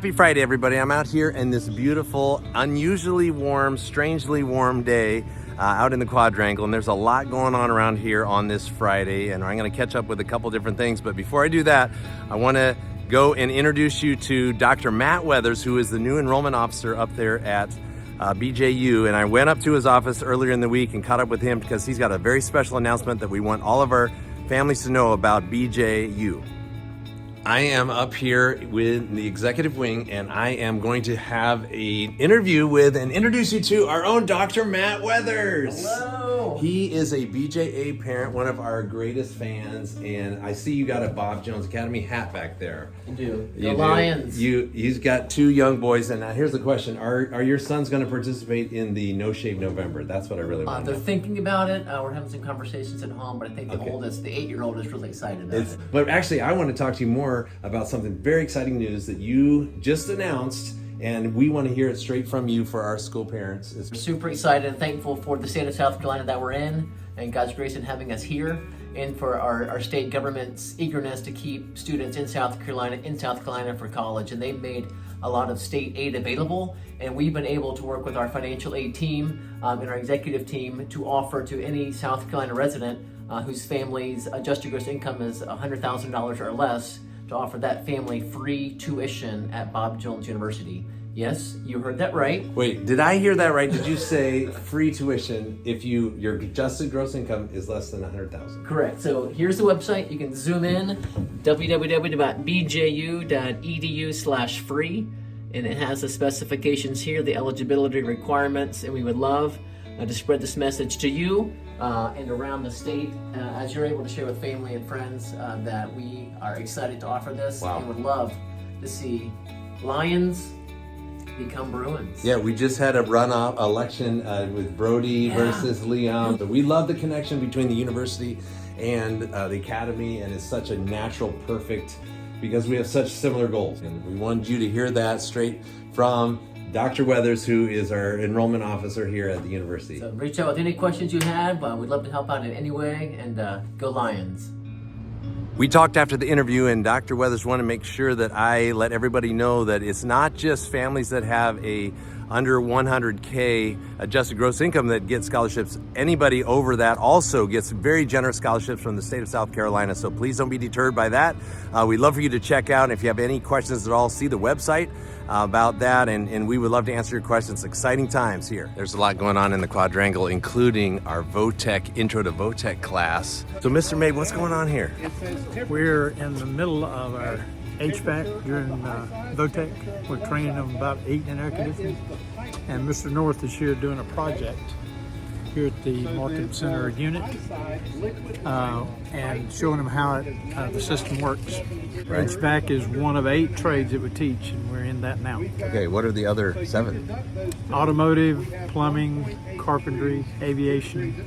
Happy Friday, everybody. I'm out here in this beautiful, unusually warm, strangely warm day out in the quadrangle, and there's a lot going on around here on this Friday, and I'm going to catch up with a couple different things. But before I do that, I want to go and introduce you to Dr. Matt Weathers, who is the new enrollment officer up there at BJU. And I went up to his office earlier in the week and caught up with him because he's got a very special announcement that we want all of our families to know about BJU. I am up here with the executive wing, and I am going to have an interview with and introduce you to our own Dr. Matt Weathers. Hello. He is a BJA parent, one of our greatest fans, and I see you got a Bob Jones Academy hat back there. You do. The Lions. He's got two young boys, and now here's the question: Are your sons going to participate in the No Shave November? That's what I really want. They're thinking about it. We're having some conversations at home, but I think the oldest, the 8-year-old, is really excited about it. But actually, I want to talk to you more about something very exciting news that you just announced, and we want to hear it straight from you for our school parents. We're super excited and thankful for the state of South Carolina that we're in, and God's grace in having us here, and for our state government's eagerness to keep students in South Carolina for college. And they've made a lot of state aid available, and we've been able to work with our financial aid team and our executive team to offer to any South Carolina resident whose family's adjusted gross income is $100,000 or less, to offer that family free tuition at Bob Jones University. Yes, you heard that right. Wait, did I hear that right? Did you say free tuition if your adjusted gross income is less than $100,000? Correct. So here's the website. You can zoom in, www.bju.edu/free, and it has the specifications here, the eligibility requirements, and we would love to spread this message to you and around the state as you're able to share with family and friends that we are excited to offer this. Wow. And would love to see Lions become Bruins. Yeah, we just had a runoff election with Brody versus Liam. But we love the connection between the university and the academy, and it's such a natural, perfect, because we have such similar goals. And we wanted you to hear that straight from Dr. Weathers, who is our enrollment officer here at the university. So reach out with any questions you have. We'd love to help out in any way, and go Lions. We talked after the interview, and Dr. Weathers wanted to make sure that I let everybody know that it's not just families that have a under 100K adjusted gross income that get scholarships. Anybody over that also gets very generous scholarships from the state of South Carolina. So please don't be deterred by that. We'd love for you to check out. And if you have any questions at all, see the website about that, and we would love to answer your questions. Exciting times here. There's a lot going on in the quadrangle, including our Votech Intro to Votech class. So Mr. Mabe, what's going on here? We're in the middle of our HVAC during Votech. We're training them about 8 in air conditioning. And Mr. North is here doing a project here at the Marketing Center unit and showing them how the system works. Right. HVAC is one of 8 trades that we teach, and we're in that now. Okay, what are the other 7? Automotive, plumbing, carpentry, aviation,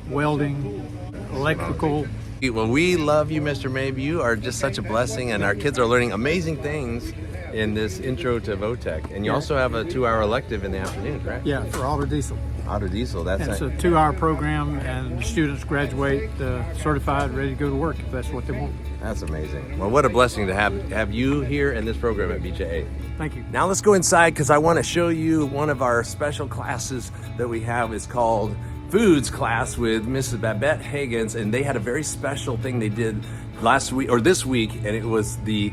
welding, electrical. Well, we love you, Mr. Mabe. You are just such a blessing, and our kids are learning amazing things in this Intro to Votech. And you also have a 2-hour elective in the afternoon, correct? Yeah, for auto diesel. Auto diesel, that's It's it. a 2-hour program, and the students graduate certified, ready to go to work if that's what they want. That's amazing. Well, what a blessing to have you here in this program at BJA. Thank you. Now let's go inside, because I want to show you one of our special classes that we have. Is called Foods class with Mrs. Babette Higgins, and they had a very special thing they did last week or this week, and it was the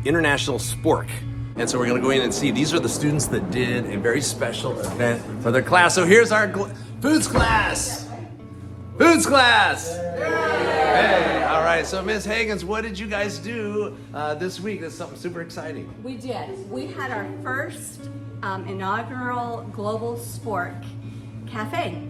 International Spork. And so we're going to go in and see. These are the students that did a very special event for their class. So here's our Foods class. Foods class. Hey, all right. So Ms. Higgins, what did you guys do this week? That's something super exciting. We did. We had our first inaugural Global Spork Cafe.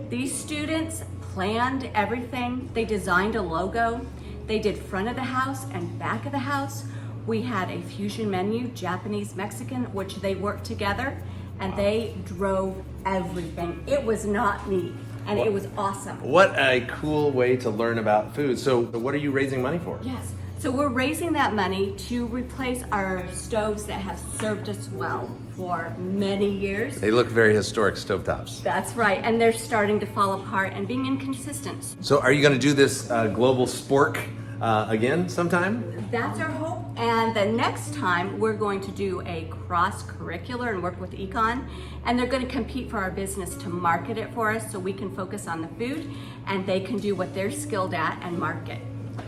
These students planned everything. They designed a logo. They did front of the house and back of the house. We had a fusion menu, Japanese, Mexican, which they worked together, and they drove everything. It was not me, and it was awesome. What a cool way to learn about food. So what are you raising money for? Yes. So we're raising that money to replace our stoves that have served us well for many years. They look very historic stovetops. That's right, and they're starting to fall apart and being inconsistent. So are you going to do this global spork again sometime? That's our hope. And the next time we're going to do a cross-curricular and work with Econ, and they're going to compete for our business to market it for us so we can focus on the food and they can do what they're skilled at and market.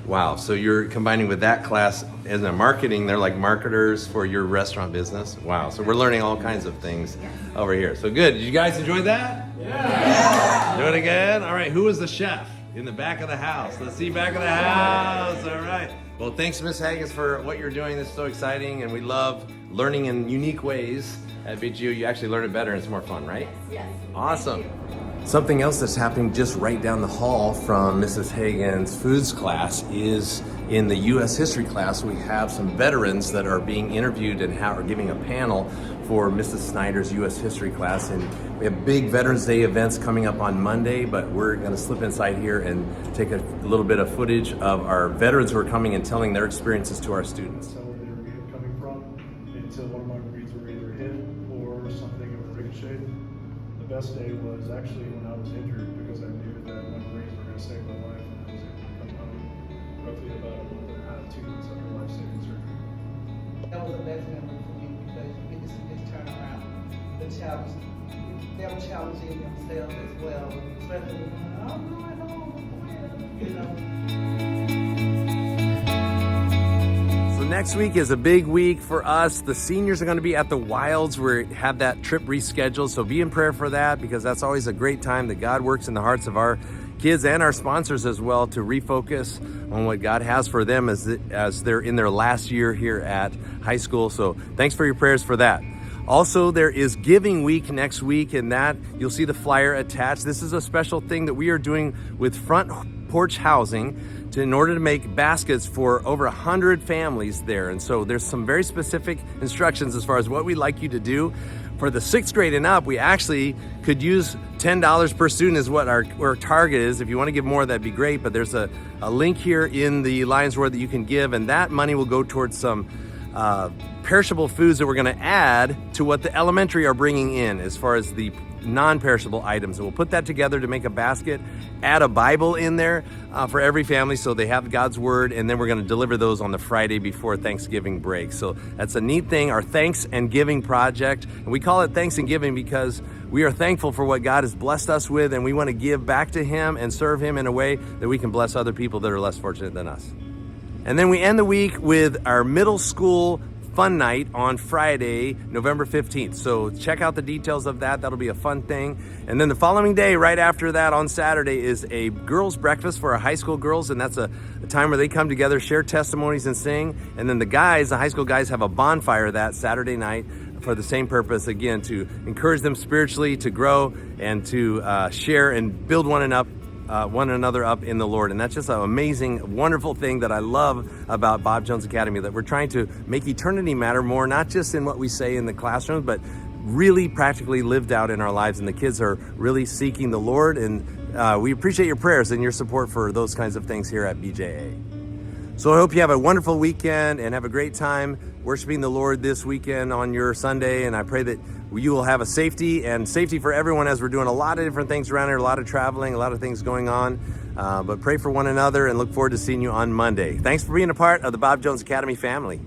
Wow, so you're combining with that class as a marketing, they're like marketers for your restaurant business. Wow, so we're learning all kinds of things over here. So good, did you guys enjoy that? Yeah! Do it again? All right, who was the chef in the back of the house? Let's see back of the house, all right. Well, thanks Miss Haggis for what you're doing, this is so exciting, and we love learning in unique ways at BGU. You actually learn it better and it's more fun, right? Yes. Awesome. Something else that's happening just right down the hall from Mrs. Hagen's foods class is in the U.S. history class. We have some veterans that are being interviewed and are giving a panel for Mrs. Snyder's U.S. history class. And we have big Veterans Day events coming up on Monday, but we're going to slip inside here and take a little bit of footage of our veterans who are coming and telling their experiences to our students. Tell where they were coming from until one of my Marines were either hit or something or ricocheted. The best day was actually when I was injured because I knew that my Marines were going to save my life and I was able to come home roughly about a month and a half, 2 months after life-saving surgery. That was the best memory for me because you get to see this turnaround. The challenge, they were challenging themselves as well, especially when I'm going home, you know. Next week is a big week for us. The seniors are going to be at the Wilds. We have that trip rescheduled, so be in prayer for that because that's always a great time that God works in the hearts of our kids and our sponsors as well to refocus on what God has for them as they're in their last year here at high school. So thanks for your prayers for that. Also, there is Giving Week next week, and that you'll see the flyer attached. This is a special thing that we are doing with Front Porch Housing in order to make baskets for over 100 families there. And so there's some very specific instructions as far as what we'd like you to do. For the 6th grade and up, we actually could use $10 per student is what our target is. If you want to give more, that'd be great. But there's a link here in the Lions Roar that you can give, and that money will go towards some perishable foods that we're going to add to what the elementary are bringing in as far as the non-perishable items. And we'll put that together to make a basket, add a Bible in there for every family so they have God's Word, and then we're going to deliver those on the Friday before Thanksgiving break. So that's a neat thing, our Thanks and Giving project. And we call it Thanks and Giving because we are thankful for what God has blessed us with, and we want to give back to Him and serve Him in a way that we can bless other people that are less fortunate than us. And then we end the week with our middle school fun night on Friday, November 15th. So check out the details of that. That'll be a fun thing. And then the following day, right after that on Saturday, is a girls' breakfast for our high school girls. And that's a time where they come together, share testimonies and sing. And then the high school guys have a bonfire that Saturday night for the same purpose, again, to encourage them spiritually, to grow and to share and build one another up in the Lord. And that's just an amazing, wonderful thing that I love about Bob Jones Academy, that we're trying to make eternity matter more, not just in what we say in the classrooms, but really practically lived out in our lives. And the kids are really seeking the Lord. And we appreciate your prayers and your support for those kinds of things here at BJA. So I hope you have a wonderful weekend and have a great time worshiping the Lord this weekend on your Sunday. And I pray that you will have a safety for everyone as we're doing a lot of different things around here, a lot of traveling, a lot of things going on. But pray for one another and look forward to seeing you on Monday. Thanks for being a part of the Bob Jones Academy family.